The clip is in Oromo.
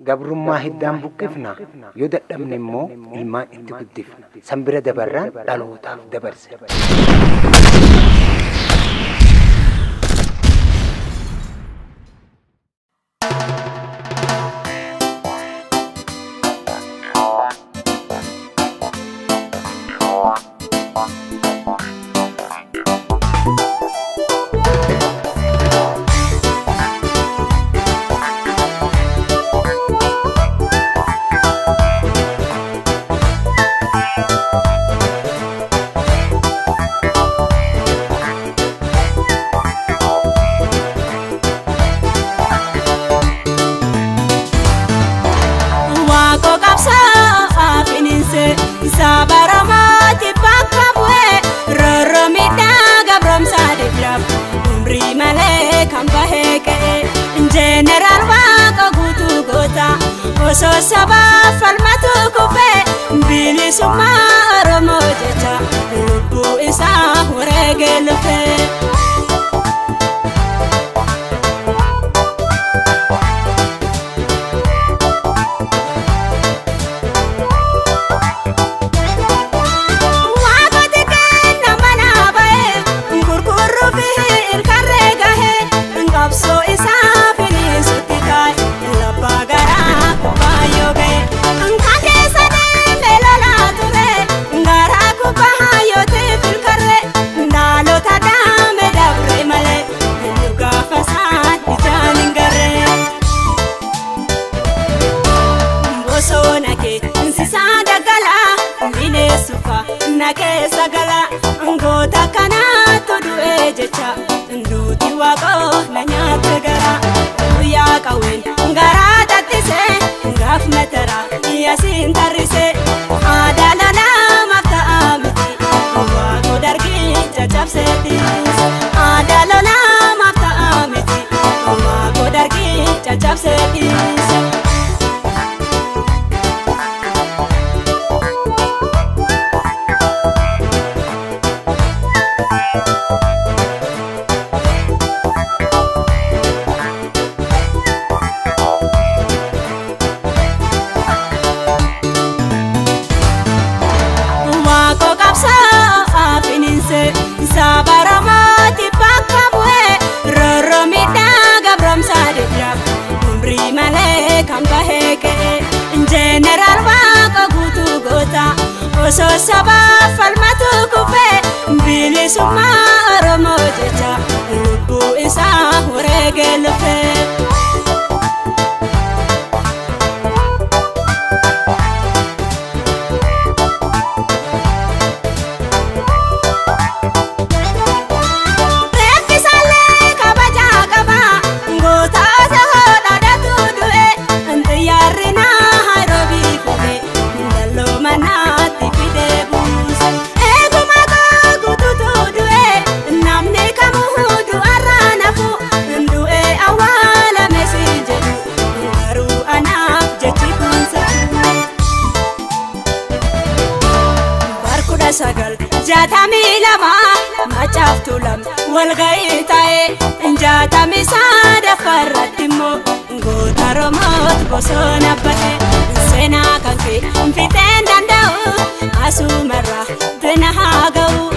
gabrummaa hiddaan buqqifna yoo dadhabne immoo ilmaan itti guddifna sanbira dabarraan dhalootaaf dabarse. Sabaramati pakabwe roromida gabrom sadiflap umri male kambaheke general wako gutu gota oso saba falmatu kufe bilisuma oromo jecha lubu isa huregelufe. Nake sagala ngota kana tudu ejecha nduti wako nanyate gara ya kawen ngara tatise ngaf metara yasin tarise adalana mata amiti wako dargi chachapseti adalana mata amiti wako dargi chachapseti. Sabaramati pakabwe roromida gabrom sadiflap umri male kambaheke general wako gutu gota oso saba falmatu kufe bilisuma oromo jecha lubu isa huregelufe. Sagal jatami lama macaftulam walgaitae jatami sada farratimo ngota romot bosona bate sena kanke mfiten dandau asumara tenahagau